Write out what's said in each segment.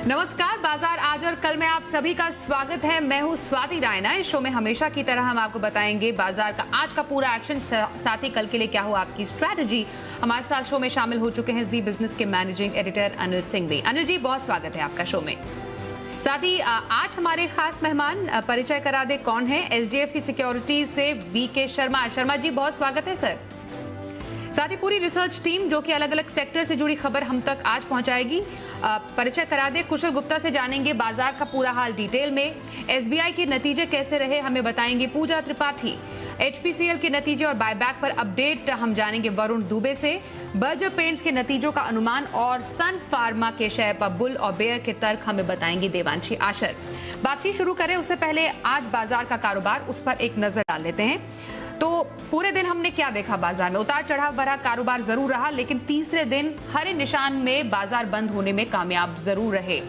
नमस्कार, बाजार आज और कल में आप सभी का स्वागत है। मैं हूं स्वाति रायना। इस शो में हमेशा की तरह हम आपको बताएंगे बाजार का आज का पूरा एक्शन, साथ ही कल के लिए क्या हो आपकी स्ट्रैटेजी। हमारे साथ शो में शामिल हो चुके हैं जी बिजनेस के मैनेजिंग एडिटर अनिल सिंह भी। अनिल जी, बहुत स्वागत है आपका शो में। साथ ही आज हमारे खास मेहमान, परिचय करा दे कौन है। HDFC सिक्योरिटीज से VK शर्मा। शर्मा जी, बहुत स्वागत है सर। साथ ही पूरी रिसर्च टीम जो कि अलग अलग सेक्टर से जुड़ी खबर हम तक आज पहुंचाएगी। परिचय करा दे कुशल गुप्ता से, जानेंगे बाजार का पूरा हाल डिटेल में। SBI के नतीजे कैसे रहे हमें बताएंगे पूजा त्रिपाठी। HPCL के नतीजे और बायबैक पर अपडेट हम जानेंगे वरुण दुबे से। बर्जर पेंट्स के नतीजों का अनुमान और सन फार्मा के शेयर पर बुल और बेयर के तर्क हमें बताएंगी देवांशी आशर। बातचीत शुरू करें उससे पहले आज बाजार का कारोबार, उस पर एक नजर डाल लेते हैं। तो पूरे दिन हमने क्या देखा बाजार में? उतार चढ़ाव भरा कारोबार जरूर रहा, लेकिन तीसरे दिन हरे निशान में बाजार बंद होने में कामयाब जरूर रहे।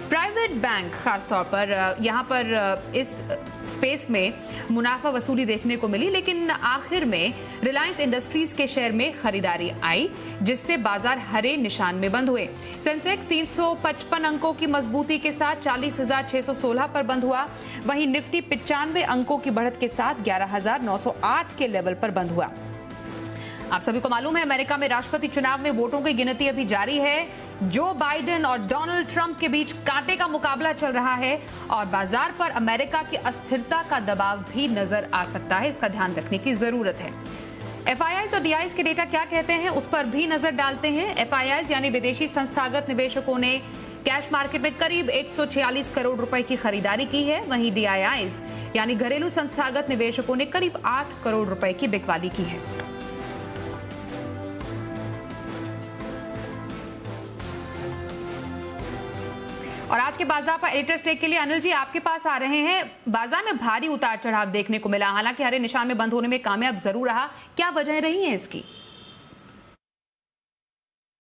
प्राइवेट बैंक खासतौर पर यहाँ पर इस स्पेस में मुनाफा वसूली देखने को मिली, लेकिन आखिर में रिलायंस इंडस्ट्रीज के शेयर में खरीदारी आई, जिससे बाजार हरे निशान में बंद हुए। सेंसेक्स 355 अंकों की मजबूती के साथ 40,616 पर बंद हुआ। वहीं निफ्टी 95 अंकों की बढ़त के साथ 11,908 के लेवल पर बंद हुआ। आप सभी को मालूम है, अमेरिका में राष्ट्रपति चुनाव में वोटों की गिनती अभी जारी है। जो बाइडेन और डोनाल्ड ट्रंप के बीच कांटे का मुकाबला चल रहा है और बाजार पर अमेरिका की अस्थिरता का दबाव भी नजर आ सकता है। इसका ध्यान रखने की जरूरत है। FIIs और DIs के डेटा क्या कहते हैं उस पर भी नजर डालते हैं। FIIs यानी विदेशी संस्थागत निवेशकों ने कैश मार्केट में करीब 146 करोड़ रुपए की खरीदारी की है। वहीं DIIs यानी घरेलू संस्थागत निवेशकों ने करीब 8 करोड़ रुपए की बिकवाली की है। और आज के बाजार पर एडिटर स्टेक के लिए अनिल जी आपके पास आ रहे हैं। बाजार में भारी उतार चढ़ाव देखने को मिला, हालांकि हरे निशान में बंद होने में कामयाब जरूर रहा। क्या वजह रही है इसकी?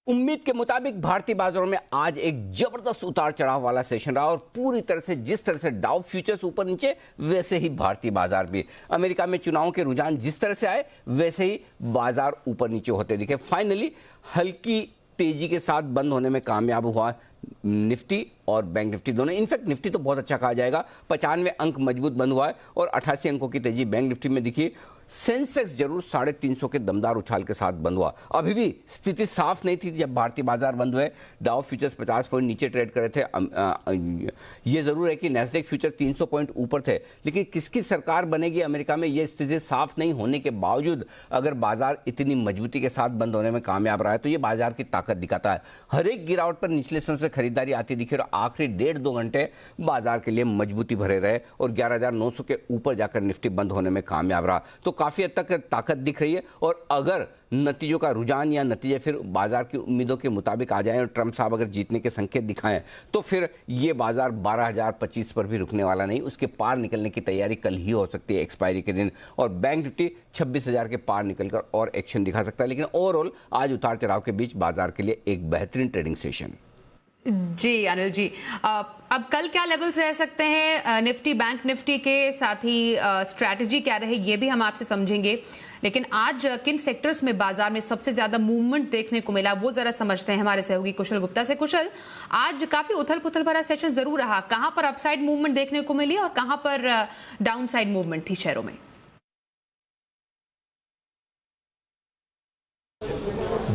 उम्मीद के मुताबिक भारतीय बाजारों में आज एक जबरदस्त उतार चढ़ाव वाला सेशन रहा और पूरी तरह से जिस तरह से डाउ फ्यूचर्स ऊपर नीचे, वैसे ही भारतीय बाजार भी। अमेरिका में चुनाव के रुझान जिस तरह से आए, वैसे ही बाजार ऊपर नीचे होते दिखे। फाइनली हल्की तेजी के साथ बंद होने में कामयाब हुआ निफ्टी और बैंक निफ्टी दोनों। इनफैक्ट निफ्टी तो बहुत अच्छा कहा जाएगा, 95 अंक मजबूत बंद हुआ है और 88 अंकों की तेजी बैंक निफ्टी में दिखी। सेंसेक्स जरूर 350 के दमदार उछाल के साथ बंद हुआ। अभी भी स्थिति साफ नहीं थी जब भारतीय बाजार बंद हुए। डाउ फ्यूचर्स 50 पॉइंट नीचे ट्रेड कर रहे थे। ये जरूर है कि नैस्डैक फ्यूचर 300 पॉइंट ऊपर थे, लेकिन किसकी सरकार बनेगी अमेरिका में, यह स्थिति साफ नहीं होने के बावजूद अगर बाजार इतनी मजबूती के साथ बंद होने में कामयाब रहा है तो ये बाजार की ताकत दिखाता है। हर एक गिरावट पर निचले स्तरों से खरीदारी आती दिखी और आखिरी 1.5-2 घंटे बाजार के लिए मजबूती भरे रहे और 11,900 के ऊपर जाकर निफ्टी बंद होने में कामयाब रहा। तो काफी हद तक ताकत दिख रही है और अगर नतीजों का रुझान या नतीजे फिर बाजार की उम्मीदों के मुताबिक आ जाएं और ट्रंप साहब अगर जीतने के संकेत दिखाएं तो फिर ये बाजार 12,025 पर भी रुकने वाला नहीं, उसके पार निकलने की तैयारी कल ही हो सकती है एक्सपायरी के दिन। और बैंक निफ्टी 26,000 के पार निकलकर और एक्शन दिखा सकता है। लेकिन ओवरऑल आज उतार चढ़ाव के बीच बाजार के लिए एक बेहतरीन ट्रेडिंग सेशन। जी अनिल जी, अब कल क्या लेवल्स रह सकते हैं निफ्टी बैंक निफ्टी के, साथ ही स्ट्रैटेजी क्या रहे ये भी हम आपसे समझेंगे। लेकिन आज किन सेक्टर्स में बाजार में सबसे ज्यादा मूवमेंट देखने को मिला वो जरा समझते हैं हमारे सहयोगी कुशल गुप्ता से। कुशल, आज काफी उथल पुथल भरा सेशन जरूर रहा, कहां पर अपसाइड मूवमेंट देखने को मिली और कहां पर डाउन साइड मूवमेंट थी शेयरों में?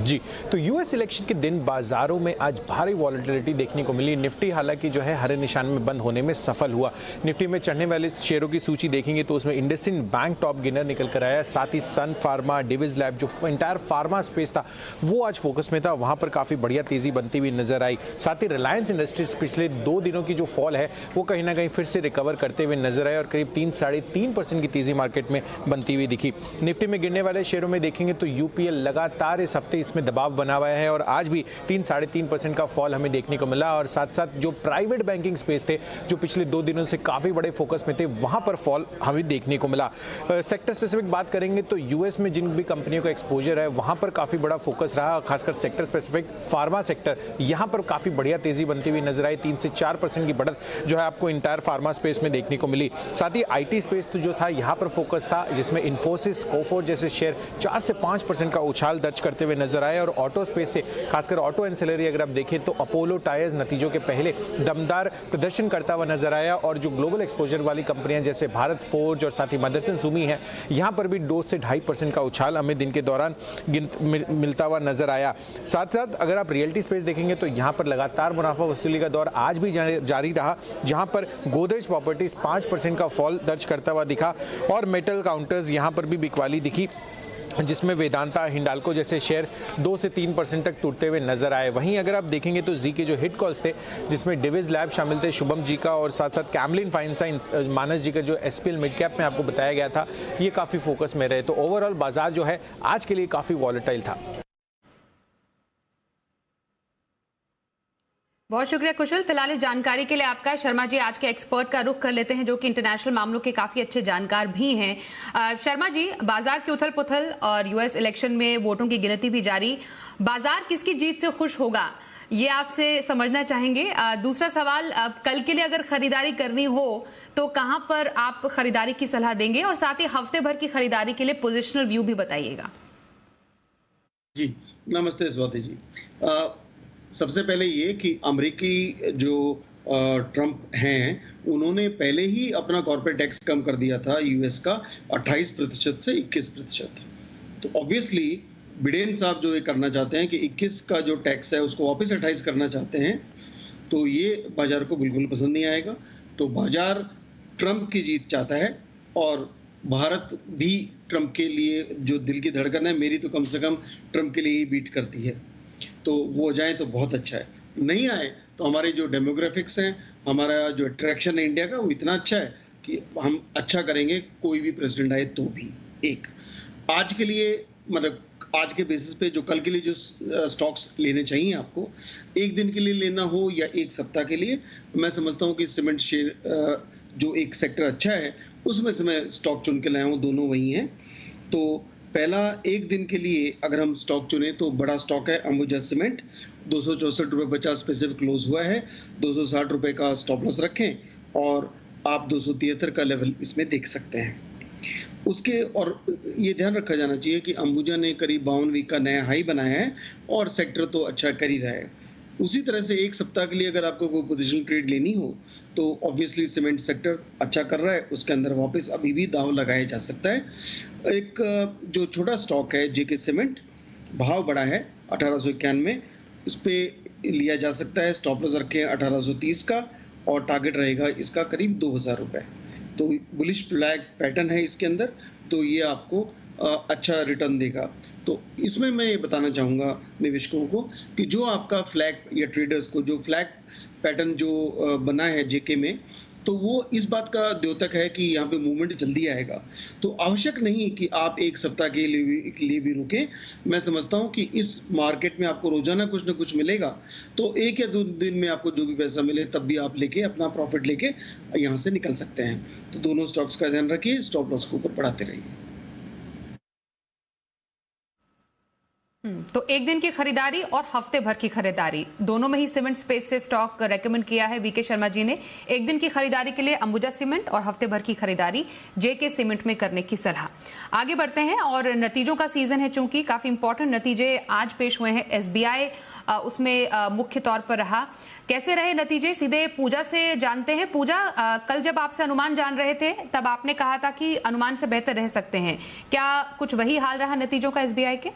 जी, तो यूएस इलेक्शन के दिन बाजारों में आज भारी वॉलेटिलिटी देखने को मिली। निफ्टी हालांकि जो है हरे निशान में बंद होने में सफल हुआ। निफ्टी में चढ़ने वाले शेयरों की सूची देखेंगे तो उसमें इंडसइंड बैंक टॉप गेनर निकल कर आया, साथ ही सन फार्मा, डिविज लैब, जो इंटायर फार्मा स्पेस था वो आज फोकस में था, वहां पर काफी बढ़िया तेजी बनती हुई नजर आई। साथ ही रिलायंस इंडस्ट्रीज पिछले 2 दिनों की जो फॉल है वो कहीं ना कहीं फिर से रिकवर करते हुए नजर आए और करीब 3-3.5% की तेजी मार्केट में बनती हुई दिखी। निफ्टी में गिरने वाले शेयरों में देखेंगे तो यूपीएल लगातार इस हफ्ते इसमें दबाव बना हुआ है और आज भी 3-3.5% का फॉल हमें देखने को मिला। और साथ साथ जो प्राइवेट बैंकिंग स्पेस थे जो पिछले 2 दिनों से काफी बड़े फोकस में थे, वहां पर फॉल हमें देखने को मिला। सेक्टर स्पेसिफिक बात करेंगे तो यूएस में जिन भी कंपनियों का एक्सपोजर है वहां पर काफी बड़ा फोकस रहा, खासकर सेक्टर स्पेसिफिक फार्मा सेक्टर, यहां पर काफी बढ़िया तेजी बनती हुई नजर आई। 3 से 4% की बढ़त जो है आपको इंटायर फार्मा स्पेस में देखने को मिली। साथ ही आईटी स्पेस जो था यहां पर फोकस था, जिसमें इन्फोसिस, कोफोर जैसे शेयर 4 से 5% का उछाल दर्ज करते बढ़ते हुए नजर आए। और ऑटो स्पेस से खासकर ऑटो एंसिलरी अगर आप देखें तो अपोलो टायर्स नतीजों के पहले दमदार प्रदर्शन करता हुआ नजर आया। और जो ग्लोबल एक्सपोजर वाली कंपनियां जैसे भारत फोर्ज और साथ ही मदरसन सुमी है, यहाँ पर भी 2 से 2.5% का उछाल हमें दिन के दौरान मिलता हुआ नजर आया। साथ साथ अगर आप रियल्टी स्पेस देखेंगे तो यहाँ पर लगातार मुनाफा वसूली का दौर आज भी जारी रहा, जहाँ पर गोदरेज प्रॉपर्टीज 5% का फॉल दर्ज करता हुआ दिखा। और मेटल काउंटर्स यहाँ पर भी बिकवाली दिखी, जिसमें वेदांता, हिंडाल्को जैसे शेयर 2 से 3% तक टूटते हुए नजर आए। वहीं अगर आप देखेंगे तो जी के जो हिट कॉल्स थे, जिसमें डिविज लैब शामिल थे शुभम जी का, और साथ साथ कैमलिन फाइन साइंस मानस जी का जो एसपीएल मिड कैप में आपको बताया गया था, ये काफी फोकस में रहे। तो ओवरऑल बाजार जो है आज के लिए काफी वॉलेटाइल था। बहुत शुक्रिया कुशल। फिलहाल इस जानकारी के लिए आपका। शर्मा जी, आज के एक्सपर्ट का रुख कर लेते हैं जो कि इंटरनेशनल मामलों के काफी अच्छे जानकार भी हैं। शर्मा जी, बाजार की उथल पुथल और यूएस इलेक्शन में वोटों की गिनती भी जारी, बाजार किसकी जीत से खुश होगा ये आपसे समझना चाहेंगे। दूसरा सवाल, कल के लिए अगर खरीदारी करनी हो तो कहां पर आप खरीदारी की सलाह देंगे, और साथ ही हफ्ते भर की खरीदारी के लिए पोजिशनल व्यू भी बताइएगा। जी नमस्ते स्वाति जी। सबसे पहले ये कि अमेरिकी जो ट्रंप हैं, उन्होंने पहले ही अपना कॉर्पोरेट टैक्स कम कर दिया था यूएस का 28% से 21%। तो ऑब्वियसली बिडेन साहब जो ये करना चाहते हैं कि 21 का जो टैक्स है उसको वापस 28 करना चाहते हैं, तो ये बाजार को बिल्कुल पसंद नहीं आएगा। तो बाजार ट्रंप की जीत चाहता है, और भारत भी ट्रंप के लिए जो दिल की धड़कन है, मेरी तो कम से कम ट्रंप के लिए ही बीट करती है। तो वो जाए तो बहुत अच्छा है, नहीं आए तो हमारे जो डेमोग्राफिक्स हैं, हमारा जो अट्रैक्शन है इंडिया का, वो इतना अच्छा है कि हम अच्छा करेंगे कोई भी प्रेसिडेंट आए तो भी। एक आज के लिए मतलब आज के बेसिस पे जो कल के लिए जो स्टॉक्स लेने चाहिए आपको, एक दिन के लिए लेना हो या एक सप्ताह के लिए, मैं समझता हूँ कि सीमेंट शेयर जो एक सेक्टर अच्छा है उसमें से मैं स्टॉक चुन के लाया हूँ, दोनों वही हैं। तो पहला एक दिन के लिए अगर हम स्टॉक चुने तो बड़ा स्टॉक है अंबुजा सीमेंट, 264.50 स्पेसिफिक क्लोज हुआ है, 260 रुपये का स्टॉप लॉस रखें, और आप 273 का लेवल इसमें देख सकते हैं। उसके और ये ध्यान रखा जाना चाहिए कि अंबुजा ने करीब 52 वीक का नया हाई बनाया है, और सेक्टर तो अच्छा कर ही रहा है। उसी तरह से एक सप्ताह के लिए अगर आपको कोई पोजिशनल ट्रेड लेनी हो तो ऑब्वियसली सीमेंट सेक्टर अच्छा कर रहा है, उसके अंदर वापस अभी भी दाव लगाया जा सकता है। एक जो छोटा स्टॉक है जेके सीमेंट, भाव बड़ा है 1891, इस पर लिया जा सकता है। स्टॉप लॉस रखें 1830 का, और टारगेट रहेगा इसका करीब 2000 रुपये। तो बुलिश फ्लैग पैटर्न है इसके अंदर, तो ये आपको अच्छा रिटर्न देगा। तो इसमें मैं ये बताना चाहूँगा निवेशकों को कि जो आपका फ्लैग या ट्रेडर्स को जो फ्लैग पैटर्न जो बना है जेके में, तो वो इस बात का द्योतक है कि यहाँ पे मूवमेंट जल्दी आएगा। तो आवश्यक नहीं कि आप एक सप्ताह के लिए भी रुकें। मैं समझता हूँ कि इस मार्केट में आपको रोजाना कुछ ना कुछ मिलेगा, तो एक या 2 दिन में आपको जो भी पैसा मिले तब भी आप लेके अपना प्रॉफिट लेके यहाँ से निकल सकते हैं। तो दोनों स्टॉक्स का ध्यान रखिए, स्टॉप लॉस को ऊपर बढ़ाते रहिए। तो एक दिन की खरीदारी और हफ्ते भर की खरीदारी दोनों में ही सीमेंट स्पेस से स्टॉक रेकमेंड किया है वीके शर्मा जी ने। एक दिन की खरीदारी के लिए अंबुजा सीमेंट और हफ्ते भर की खरीदारी जेके सीमेंट में करने की सलाह। आगे बढ़ते हैं, और नतीजों का सीजन है, चूंकि काफी इंपॉर्टेंट नतीजे आज पेश हुए हैं। एसबीआई उसमें मुख्य तौर पर रहा। कैसे रहे नतीजे, सीधे पूजा से जानते हैं। पूजा, कल जब आपसे अनुमान जान रहे थे तब आपने कहा था कि अनुमान से बेहतर रह सकते हैं, क्या कुछ वही हाल रहा नतीजों का एसबीआई के?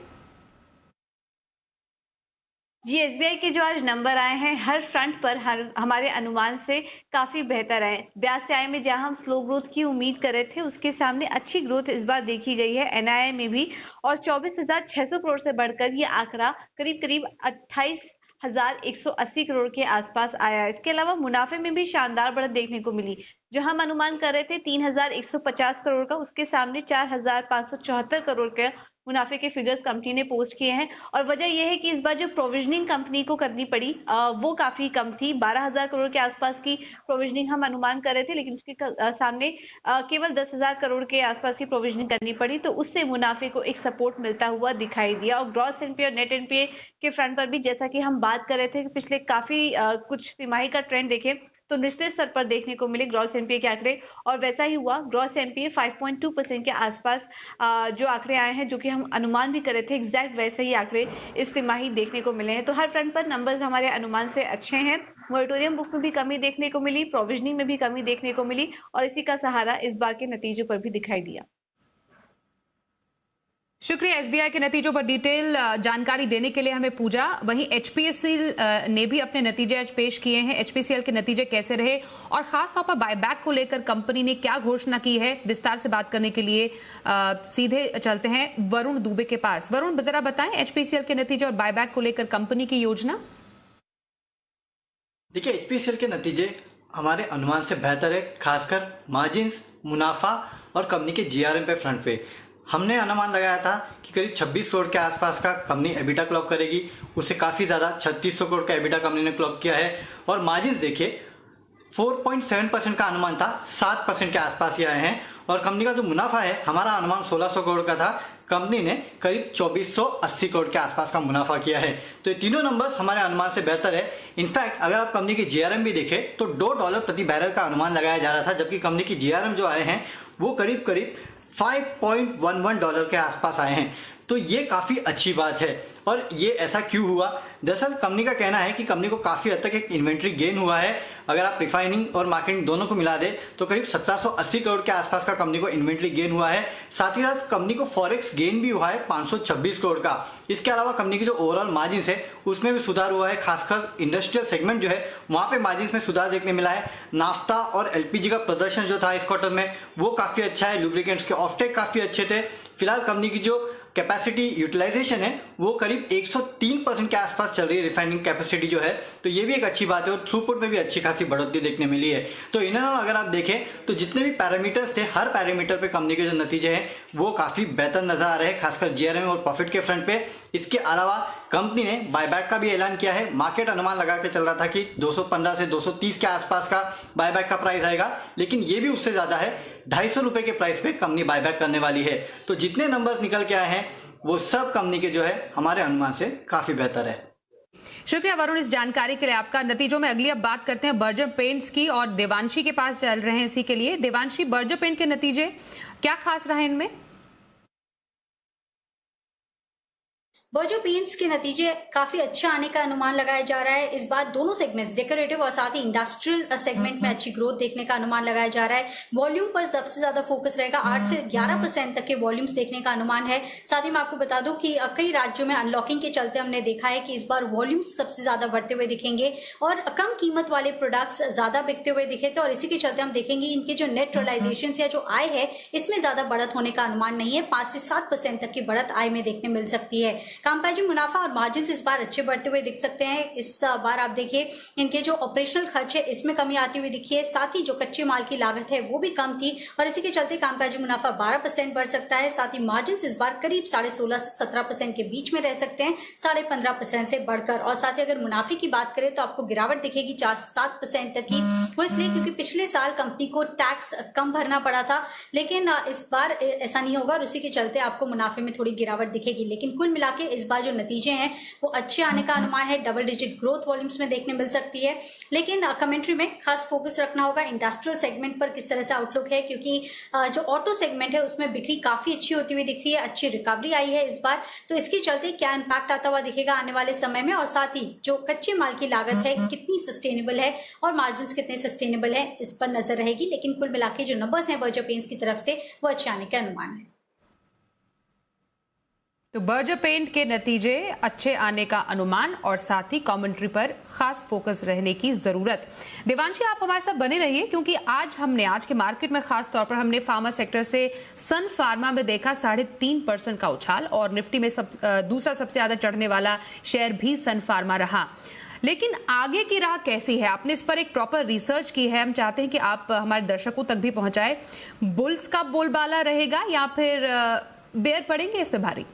जी, एसबीआई के जो आज नंबर आए हैं हर फ्रंट पर हमारे अनुमान से काफी बेहतर आए। ब्याज से आय में जहां हम स्लो ग्रोथ की उम्मीद कर रहे थे, उसके सामने अच्छी ग्रोथ इस बार देखी गई है एनआईआई में भी, और 24,600 करोड़ से बढ़कर ये आंकड़ा करीब 28,180 करोड़ के आसपास आया। इसके अलावा मुनाफे में भी शानदार बढ़त देखने को मिली। जो हम अनुमान कर रहे थे 3,150 करोड़ का, उसके सामने 4,574 करोड़ के मुनाफे के फिगर्स कंपनी ने पोस्ट किए हैं। और वजह यह है कि इस बार जो प्रोविजनिंग कंपनी को करनी पड़ी वो काफी कम थी। 12,000 करोड़ के आसपास की प्रोविजनिंग हम अनुमान कर रहे थे, लेकिन उसके सामने केवल 10,000 करोड़ के आसपास की प्रोविजनिंग करनी पड़ी, तो उससे मुनाफे को एक सपोर्ट मिलता हुआ दिखाई दिया। और ग्रॉस एनपीए और नेट एनपीए के फ्रंट पर भी, जैसा कि हम बात कर रहे थे, पिछले काफी कुछ तिमाही का ट्रेंड देखें तो निचले स्तर पर देखने को मिले ग्रॉस एनपीए के आंकड़े, और वैसा ही हुआ। ग्रॉस एनपीए 5.2% के आसपास जो आंकड़े आए हैं, जो कि हम अनुमान भी कर रहे थे, एग्जैक्ट वैसे ही आंकड़े इस तिमाही देखने को मिले हैं। तो हर फ्रंट पर नंबर्स हमारे अनुमान से अच्छे हैं। मॉरिटोरियम बुक में भी कमी देखने को मिली, प्रोविजनिंग में भी कमी देखने को मिली, और इसी का सहारा इस बार के नतीजों पर भी दिखाई दिया। शुक्रिया एसबीआई के नतीजों पर डिटेल जानकारी देने के लिए हमें पूजा। वहीं एचपीसीएल ने भी अपने नतीजे आज पेश किए हैं। एचपीसीएल के नतीजे कैसे रहे और खासतौर पर बायबैक को लेकर कंपनी ने क्या घोषणा की है, विस्तार से बात करने के लिए सीधे चलते हैं वरुण दुबे के पास। वरुण, जरा बताएं एचपीसीएल के नतीजे और बायबैक को लेकर कंपनी की योजना। देखिए, एचपीसीएल के नतीजे हमारे अनुमान से बेहतर है, खासकर मार्जिन्स, मुनाफा और कंपनी के जीआरएम पे फ्रंट पे। हमने अनुमान लगाया था कि करीब 26 करोड़ के आसपास का कंपनी एबिटा क्लॉक करेगी, उससे काफ़ी ज़्यादा 3600 करोड़ का एबिटा कंपनी ने क्लॉक किया है। और मार्जिन्स देखिए, 4.7% का अनुमान था, 7% के आसपास ही आए हैं। और कंपनी का जो मुनाफा है, हमारा अनुमान 1600 करोड़ का था, कंपनी ने करीब 2480 करोड़ के आसपास का मुनाफा किया है। तो ये तीनों नंबर्स हमारे अनुमान से बेहतर है। इनफैक्ट अगर आप कंपनी की जीआरएम भी देखें तो $2 प्रति बैरल का अनुमान लगाया जा रहा था, जबकि कंपनी की जीआरएम जो आए हैं वो करीब करीब $5.11 के आसपास आए हैं। तो ये काफ़ी अच्छी बात है। और ये ऐसा क्यों हुआ? दरअसल कंपनी का कहना है कि कंपनी को काफ़ी हद तक एक इन्वेंट्री गेन हुआ है। अगर आप रिफाइनिंग और मार्केटिंग दोनों को मिला दे तो करीब 1780 करोड़ के आसपास का कंपनी को इन्वेंट्री गेन हुआ है। साथ ही साथ कंपनी को फॉरेक्स गेन भी हुआ है 526 करोड़ का। इसके अलावा कंपनी की जो ओवरऑल मार्जिन है उसमें भी सुधार हुआ है, खासकर इंडस्ट्रियल सेगमेंट जो है वहाँ पे मार्जिन में सुधार देखने मिला है। नाफ्ता और एलपीजी का प्रदर्शन जो था इस क्वार्टर में वो काफ़ी अच्छा है। लुब्रिकेंट्स के ऑफटेक काफ़ी अच्छे थे। फिलहाल कंपनी की जो कैपेसिटी यूटिलाइजेशन है वो करीब 103% के आसपास चल रही है, रिफाइनिंग कैपेसिटी जो है। तो ये भी एक अच्छी बात है और थ्रूपुट में भी अच्छी खासी बढ़ोतरी देखने मिली है। तो इन अगर आप देखें तो जितने भी पैरामीटर्स थे, हर पैरामीटर पे कंपनी के जो नतीजे हैं वो काफ़ी बेहतर नजर आ रहे हैं, खासकर जीआरएम और प्रॉफिट के फ्रंट पे। इसके अलावा कंपनी ने बायबैक का भी ऐलान किया है। मार्केट अनुमान लगा के चल रहा था कि 215 से 230 के आसपास का बायबैक का प्राइस आएगा, लेकिन ये भी उससे ज़्यादा है। 250 रुपए के प्राइस पे कंपनी बायबैक करने वाली है। तो जितने नंबर्स निकल के आए हैं वो सब कंपनी के जो है हमारे अनुमान से काफ़ी बेहतर है। शुक्रिया वरुण इस जानकारी के लिए आपका। नतीजों में अगली अब बात करते हैं बर्जर पेंट्स की और देवांशी के पास चल रहे हैं इसी के लिए। देवांशी, बर्जर पेंट के नतीजे क्या खास रहे इनमें? बर्जर पेंट्स के नतीजे काफी अच्छा आने का अनुमान लगाया जा रहा है। इस बार दोनों सेगमेंट्स, डेकोरेटिव और साथ ही इंडस्ट्रियल सेगमेंट में अच्छी ग्रोथ देखने का अनुमान लगाया जा रहा है। वॉल्यूम पर सबसे ज्यादा फोकस रहेगा, 8 से 11% तक के वॉल्यूम्स देखने का अनुमान है। साथ ही मैं आपको बता दूं कि कई राज्यों में अनलॉकिंग के चलते हमने देखा है कि इस बार वॉल्यूम्स सबसे ज्यादा बढ़ते हुए दिखेंगे और कम कीमत वाले प्रोडक्ट्स ज्यादा बिकते हुए दिखे। तो और इसी के चलते हम देखेंगे इनके जो नेट रियलाइजेशन या जो आय है इसमें ज्यादा बढ़त होने का अनुमान नहीं है। 5 से 7% तक की बढ़त आय में देखने मिल सकती है। कामकाजी मुनाफा और मार्जिन इस बार अच्छे बढ़ते हुए दिख सकते हैं। इस बार आप देखिए इनके जो ऑपरेशनल खर्च है इसमें कमी आती हुई दिखी है। साथ ही जो कच्चे माल की लागत है वो भी कम थी और इसी के चलते कामकाजी मुनाफा 12% बढ़ सकता है। साथ ही मार्जिन इस बार करीब 16.5 से 17% के बीच में रह सकते हैं, 15.5% से बढ़कर। और साथ ही अगर मुनाफे की बात करें तो आपको गिरावट दिखेगी 4 से 7% तक की। वो इसलिए क्योंकि पिछले साल कंपनी को टैक्स कम भरना पड़ा था, लेकिन इस बार ऐसा नहीं होगा और उसी के चलते आपको मुनाफे में थोड़ी गिरावट दिखेगी। लेकिन कुल मिला के इस बार जो नतीजे हैं वो अच्छे आने का अनुमान है। डबल डिजिट ग्रोथ वॉल्यूम्स में देखने मिल सकती है। लेकिन कमेंट्री में खास फोकस रखना होगा इंडस्ट्रियल सेगमेंट पर, किस तरह से आउटलुक है, क्योंकि जो ऑटो सेगमेंट है उसमें बिक्री काफी अच्छी होती हुई दिख रही है, अच्छी रिकवरी आई है इस बार। तो इसके चलते क्या इम्पैक्ट आता हुआ दिखेगा आने वाले समय में, और साथ ही जो कच्चे माल की लागत है कितनी सस्टेनेबल है और मार्जिन कितने सस्टेनेबल है इस पर नजर रहेगी। लेकिन कुल मिला के जो नंबर्स हैं बर्जर पेंट्स की तरफ से वो अच्छे आने का अनुमान है। तो बर्जर पेंट के नतीजे अच्छे आने का अनुमान और साथ ही कमेंट्री पर खास फोकस रहने की जरूरत। देवांशी, आप हमारे साथ बने रहिए क्योंकि आज के मार्केट में खास तौर पर हमने फार्मा सेक्टर से सन फार्मा में देखा 3.5% का उछाल और निफ्टी में दूसरा सबसे ज्यादा चढ़ने वाला शेयर भी सन फार्मा रहा। लेकिन आगे की राह कैसी है? आपने इस पर एक प्रॉपर रिसर्च की है, हम चाहते हैं कि आप हमारे दर्शकों तक भी पहुंचाए। बुल्स का बोलबाला रहेगा या फिर बेयर पड़ेंगे इस पे भारी?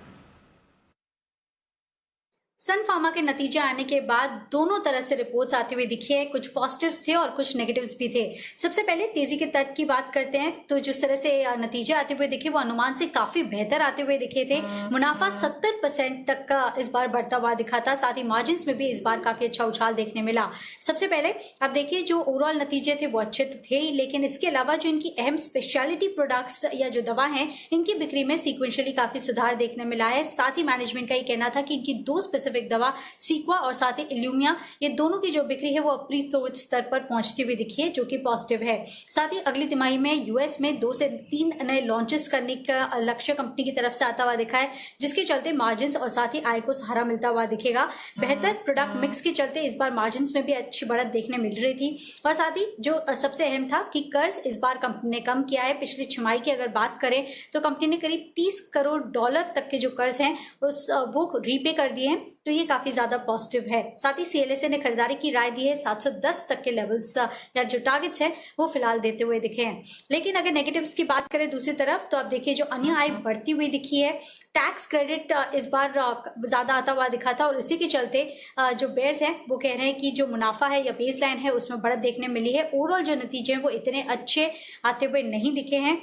सन फार्मा के नतीजे आने के बाद दोनों तरह से रिपोर्ट्स आते हुए दिखे हैं। कुछ पॉजिटिव्स थे और कुछ नेगेटिव्स भी थे। सबसे पहले तेजी के तर्क की बात करते हैं तो जिस तरह से नतीजे आते हुए दिखे वो अनुमान से काफी बेहतर आते हुए दिखे थे। मुनाफा 70% तक का इस बार बढ़ता हुआ दिखा था। साथ ही मार्जिन में भी इस बार काफी अच्छा उछाल देखने मिला। सबसे पहले अब देखिए जो ओवरऑल नतीजे थे वो अच्छे तो थे ही, लेकिन इसके अलावा जो इनकी अहम स्पेशलिटी प्रोडक्ट्स या जो दवा है इनकी बिक्री में सीक्वेंशियली काफी सुधार देखने मिला है। साथ ही मैनेजमेंट का ये कहना था कि इनकी दो स्पेसिफिक दवा सीक्वा और साथ ही इल्यूमिया, ये दोनों की जो बिक्री है वो अप्रीतोड़ित स्तर पर पहुंचती हुई दिखी है, जो कि पॉजिटिव है। साथ ही अगली तिमाही में यूएस में 2 से 3 नए लॉन्चेस करने का लक्ष्य कंपनी की तरफ से आता हुआ दिखा है, जिसके चलते मार्जिन और साथ ही आय को सहारा मिलता हुआ दिखेगा। बेहतर प्रोडक्ट मिक्स के चलते इस बार मार्जिन में भी अच्छी बढ़त देखने मिल रही थी। और साथ ही जो सबसे अहम था कि कर्ज इस बार कंपनी ने कम किया है। पिछली छमाही की अगर बात करें तो कंपनी ने करीब $30 करोड़ तक के जो कर्ज हैं वो रीपे कर दिए हैं, तो ये काफी ज्यादा पॉजिटिव है। साथ ही सीएलएसए ने खरीदारी की राय दी है। 710 तक के लेवल्स या जो टारगेट्स हैं वो फिलहाल देते हुए दिखे हैं। लेकिन अगर नेगेटिव्स की बात करें दूसरी तरफ तो आप देखिए जो अन्य आय बढ़ती हुई दिखी है। टैक्स क्रेडिट इस बार ज्यादा आता हुआ दिखा था और इसी के चलते जो बेयर्स हैं वो कह रहे हैं कि जो मुनाफा है या बेस लाइन है उसमें बढ़त देखने मिली है। ओवरऑल जो नतीजे हैं वो इतने अच्छे आते हुए नहीं दिखे हैं।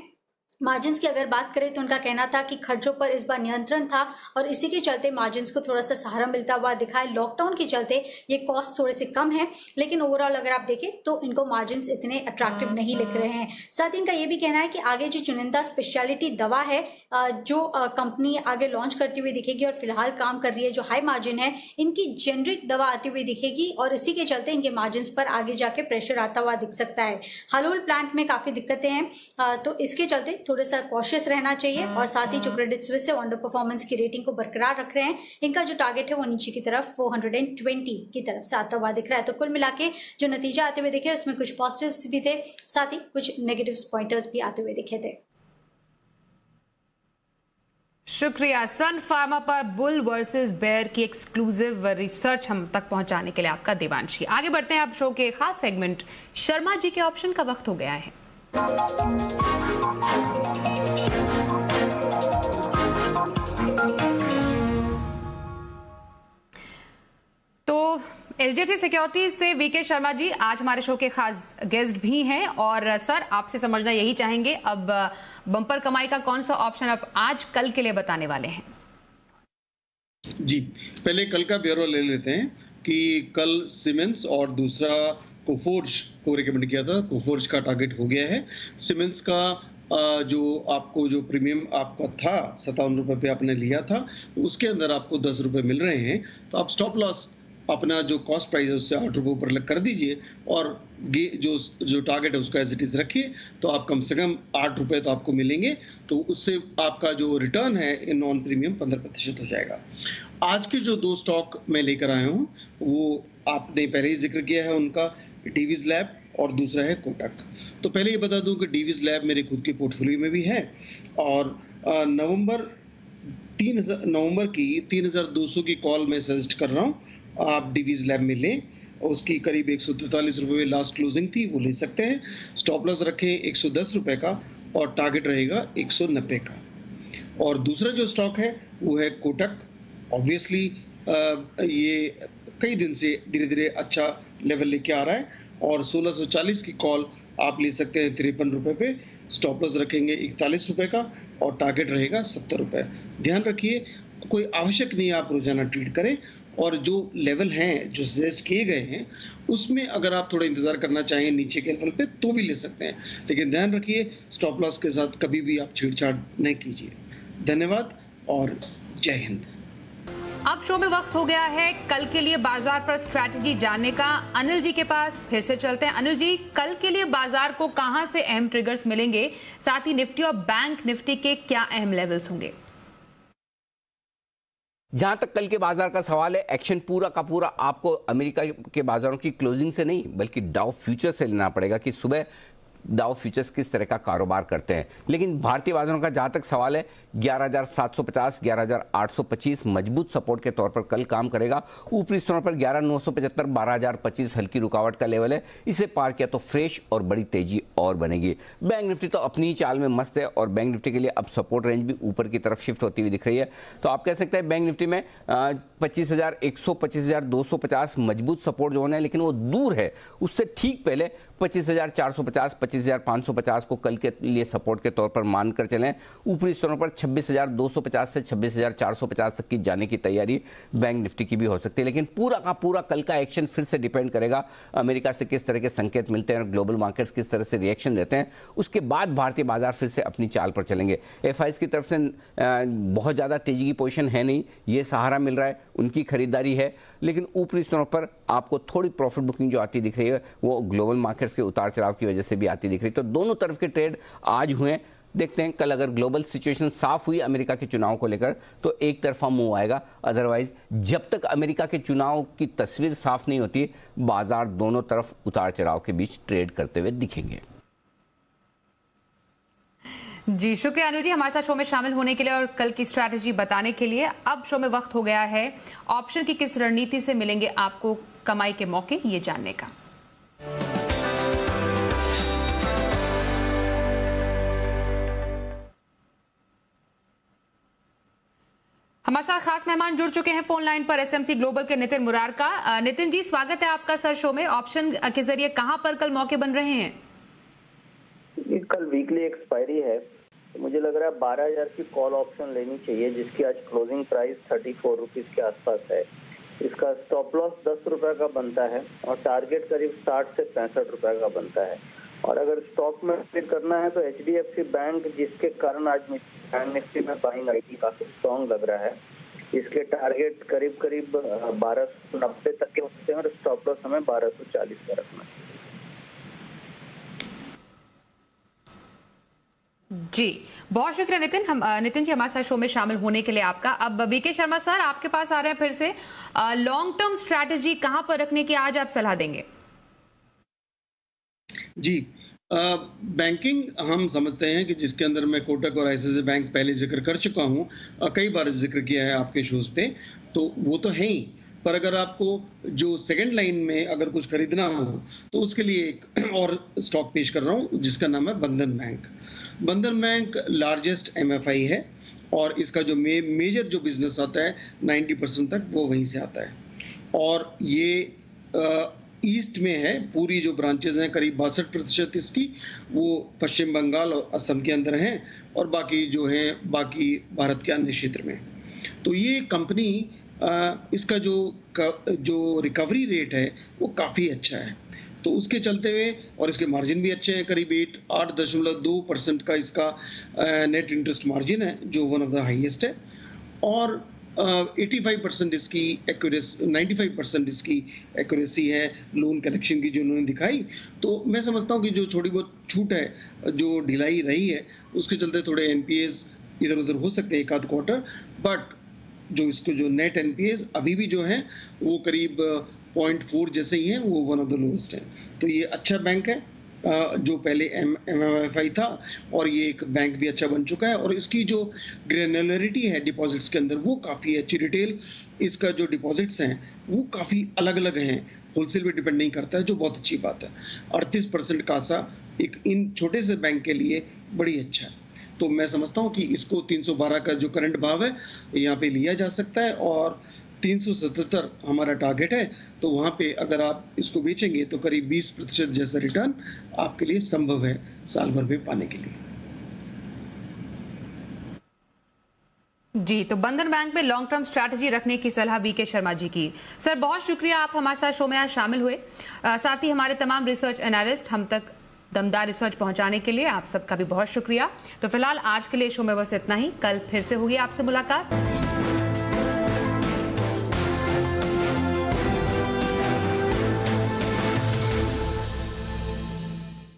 मार्जिन की अगर बात करें तो उनका कहना था कि खर्चों पर इस बार नियंत्रण था और इसी के चलते मार्जिन को थोड़ा सा सहारा मिलता हुआ दिखा है। लॉकडाउन के चलते ये कॉस्ट थोड़े से कम है, लेकिन ओवरऑल अगर आप देखें तो इनको मार्जिन इतने अट्रैक्टिव नहीं लिख रहे हैं। साथ ही इनका ये भी कहना है कि आगे जो चुनिंदा स्पेशलिटी दवा है जो कंपनी आगे लॉन्च करती हुई दिखेगी और फिलहाल काम कर रही है, जो हाई मार्जिन है, इनकी जेनरिक दवा आती हुई दिखेगी और इसी के चलते इनके मार्जिन पर आगे जाके प्रेशर आता हुआ दिख सकता है। हालोल प्लांट में काफी दिक्कतें हैं तो इसके चलते थोड़ा सा कॉशियस रहना चाहिए। और साथ ही जो क्रेडिट स्विस से अंडर परफॉर्मेंस की रेटिंग को बरकरार रख रहे हैं, इनका जो टारगेट है वो नीचे की तरफ 420 की तरफ से आता हुआ दिख रहा है। तो कुल मिला के जो नतीजा आते हुए दिखे उसमें कुछ पॉजिटिव्स भी थे, साथ ही कुछ नेगेटिव पॉइंटर्स भी आते हुए दिखे थे। शुक्रिया। सन फार्मा पर बुल वर्सेस बेयर की एक्सक्लूसिव रिसर्च हम तक पहुंचाने के लिए आपका देवांशी। आगे बढ़ते हैं अब शो के खास सेगमेंट शर्मा जी के ऑप्शन का वक्त हो गया है। तो एचडीएफसी सिक्योरिटीज से वीके शर्मा जी आज हमारे शो के खास गेस्ट भी हैं और सर आपसे समझना यही चाहेंगे अब बम्पर कमाई का कौन सा ऑप्शन आप आज कल के लिए बताने वाले हैं? जी, पहले कल का ब्यूरो ले लेते हैं कि कल सीमेंस और दूसरा कोफोर्ज को रिकमेंड किया था। कोफोर्ज का टारगेट हो गया है। सीमेंस का जो आपको जो प्रीमियम आपका था 57 रुपए पे आपने लिया था, उसके अंदर आपको 10 रुपए मिल रहे हैं, तो आप स्टॉप लॉस अपना जो कॉस्ट प्राइस है उससे 8 रुपये ऊपर कर दीजिए और जो टारगेट है उसका एज इट इज रखिए, तो आप कम से कम 8 रुपये तो आपको मिलेंगे। तो उससे आपका जो रिटर्न है नॉन प्रीमियम 15% हो जाएगा। आज के जो 2 स्टॉक मैं लेकर आया हूँ वो आपने पहले ही जिक्र किया है उनका, डीवीज लैब और दूसरा है कोटक। तो पहले ये बता दूं कि डीवीज लैब मेरे खुद के पोर्टफोलियो में भी है और नवंबर की 3200 की कॉल मैं सजेस्ट कर रहा हूँ आप डीवीज लैब में लें। उसकी करीब 143 रुपये लास्ट क्लोजिंग थी, वो ले सकते हैं। स्टॉप लॉस रखें 110 रुपये का और टारगेट रहेगा 190 का। और दूसरा जो स्टॉक है वो है कोटक। ऑब्वियसली ये कई दिन से धीरे धीरे अच्छा लेवल लेके आ रहा है और 1640 की कॉल आप ले सकते हैं 53 रुपये पे। स्टॉप लॉस रखेंगे 41 रुपये का और टारगेट रहेगा 70 रुपये। ध्यान रखिए कोई आवश्यक नहीं आप रोजाना ट्रेड करें और जो लेवल हैं जो सजेस्ट किए गए हैं उसमें अगर आप थोड़ा इंतजार करना चाहें नीचे के लेवल पे तो भी ले सकते हैं, लेकिन ध्यान रखिए स्टॉप लॉस के साथ कभी भी आप छेड़छाड़ नहीं कीजिए। धन्यवाद और जय हिंद। अब शो में वक्त हो गया है कल के लिए बाजार पर स्ट्रैटेजी जानने का। अनिल जी के पास फिर से चलते हैं। अनिल जी, कल के लिए बाजार को कहां से अहम ट्रिगर्स मिलेंगे, साथ ही निफ्टी और बैंक निफ्टी के क्या अहम लेवल्स होंगे? जहां तक कल के बाजार का सवाल है, एक्शन पूरा का पूरा आपको अमेरिका के बाजारों की क्लोजिंग से नहीं बल्कि डाउ फ्यूचर से लेना पड़ेगा कि सुबह डाउ फ्यूचर्स किस तरह का कारोबार करते हैं। लेकिन भारतीय बाजारों का जहां तक सवाल है 11,750, 11,825 मजबूत सपोर्ट के तौर पर कल काम करेगा। ऊपरी स्तरों पर 11,975, 12,025 हल्की रुकावट का लेवल है। इसे पार किया तो फ्रेश और बड़ी तेजी और बनेगी। बैंक निफ्टी तो अपनी ही चाल में मस्त है और बैंक निफ्टी के लिए अब सपोर्ट रेंज भी ऊपर की तरफ शिफ्ट होती हुई दिख रही है। तो आप कह सकते हैं बैंक निफ्टी में 25,100, 25,250 मजबूत सपोर्ट जोन है, लेकिन वो दूर है। उससे ठीक पहले 25,450, 25,550 को कल के लिए सपोर्ट के तौर पर मानकर चलें। ऊपरी स्तरों पर 26,250 से 26,450 तक की जाने की तैयारी बैंक निफ्टी की भी हो सकती है। लेकिन पूरा का पूरा कल का एक्शन फिर से डिपेंड करेगा अमेरिका से किस तरह के संकेत मिलते हैं और ग्लोबल मार्केट्स किस तरह से रिएक्शन देते हैं। उसके बाद भारतीय बाजार फिर से अपनी चाल पर चलेंगे। एफआईज की तरफ से बहुत ज़्यादा तेजी की पोजीशन है नहीं, ये सहारा मिल रहा है, उनकी खरीदारी है। लेकिन ऊपरी स्तरों पर आपको थोड़ी प्रॉफिट बुकिंग जो आती दिख रही है वो ग्लोबल मार्केट्स के उतार चढ़ाव की वजह से भी आती दिख रही है। तो दोनों तरफ के ट्रेड आज हुए। देखते हैं कल अगर ग्लोबल सिचुएशन साफ हुई अमेरिका के चुनाव को लेकर तो एक तरफा मूव आएगा। अदरवाइज जब तक अमेरिका के चुनाव की तस्वीर साफ नहीं होती, बाजार दोनों तरफ उतार चढ़ाव के बीच ट्रेड करते हुए दिखेंगे। जी शुक्रिया अनिल जी हमारे साथ शो में शामिल होने के लिए और कल की स्ट्रैटेजी बताने के लिए। अब शो में वक्त हो गया है ऑप्शन की किस रणनीति से मिलेंगे आपको कमाई के मौके, ये जानने का। हमारे साथ खास मेहमान जुड़ चुके हैं फोन लाइन पर एसएमसी ग्लोबल के नितिन मुरारका। नितिन जी स्वागत है आपका सर शो में। ऑप्शन के जरिए कहां पर कल मौके बन रहे हैं? कल वीकली एक्सपायरी है, तो मुझे लग रहा है 12,000 की कॉल ऑप्शन लेनी चाहिए, जिसकी आज क्लोजिंग प्राइस 34 रुपीज के आसपास है। इसका स्टॉप लॉस 10 रुपए का बनता है और टारगेट करीब 60 से 65 रुपए का बनता है। और अगर स्टॉक में ट्रेड करना है तो एचडीएफसी बैंक, जिसके कारण आज बैंक निफ्टी में बाइंग आईटी काफी स्ट्रॉन्ग लग रहा है, इसके टारगेट करीब 1290 तक के होते हैं और स्टॉप लॉस हमें 1240 का रखना है। जी बहुत शुक्रिया नितिन जी हमारे साथ शो में शामिल होने के लिए आपका। अब वीके शर्मा सर आपके पास आ रहे हैं फिर से। लॉन्ग टर्म स्ट्रैटेजी कहां पर रखने की आज आप सलाह देंगे? जी बैंकिंग हम समझते हैं कि जिसके अंदर मैं कोटक और आईसीआईसीआई बैंक पहले जिक्र कर चुका हूं, कई बार जिक्र किया है आपके शोज पे, तो वो तो है ही। पर अगर आपको जो सेकंड लाइन में अगर कुछ खरीदना हो तो उसके लिए एक और स्टॉक पेश कर रहा हूं जिसका नाम है बंधन बैंक। बंधन बैंक लार्जेस्ट एमएफआई है और इसका जो मेजर जो बिजनेस आता है 90% तक वो वहीं से आता है। और ये ईस्ट में है, पूरी जो ब्रांचेज हैं करीब 62% इसकी वो पश्चिम बंगाल और असम के अंदर हैं और बाकी जो है बाकी भारत के अन्य क्षेत्र में। तो ये कंपनी इसका जो रिकवरी रेट है वो काफ़ी अच्छा है, तो उसके चलते हुए और इसके मार्जिन भी अच्छे हैं, करीब 8.2% का इसका नेट इंटरेस्ट मार्जिन है जो वन ऑफ द हाईएस्ट है। और 85% इसकी एक्यूरेसी, 95% इसकी एक्यूरेसी है लोन कलेक्शन की जो उन्होंने दिखाई। तो मैं समझता हूँ कि जो थोड़ी बहुत छूट है, जो ढिलाई रही है, उसके चलते थोड़े एनपीएस इधर उधर हो सकते हैं एक आध क्वार्टर, बट जो इसको जो नेट एनपीएस अभी भी जो है वो करीब 0.4 जैसे ही है, वो वन ऑफ द लोएस्ट है। तो ये अच्छा बैंक है जो पहले एमएफआई था और ये एक बैंक भी अच्छा बन चुका है। और इसकी जो ग्रेनुलरिटी है डिपॉजिट्स के अंदर वो काफ़ी अच्छी, रिटेल इसका जो डिपॉजिट्स हैं वो काफ़ी अलग अलग हैं, होलसेल पे डिपेंड नहीं करता है, जो बहुत अच्छी बात है। 38% कासा एक इन छोटे से बैंक के लिए बड़ी अच्छा है। तो मैं समझता हूँ कि इसको 312 का जो करंट भाव है यहाँ पे लिया जा सकता है और 377 हमारा टारगेट है। तो वहाँ पे अगर आप इसको बेचेंगे तो करीब 20% जैसा रिटर्न आपके लिए संभव है साल भर में पाने के लिए। जी तो बंधन बैंक में लॉन्ग टर्म स्ट्रैटेजी रखने की सलाह वीके शर्मा जी की। सर बहुत शुक्रिया आप हमारे साथ शो में आज शामिल हुए। साथ ही हमारे तमाम रिसर्च एनालिस्ट हम तक दमदार रिसर्च पहुंचाने के लिए आप सबका भी बहुत शुक्रिया। तो फिलहाल आज के लिए शो में बस इतना ही, कल फिर से होगी आपसे मुलाकात।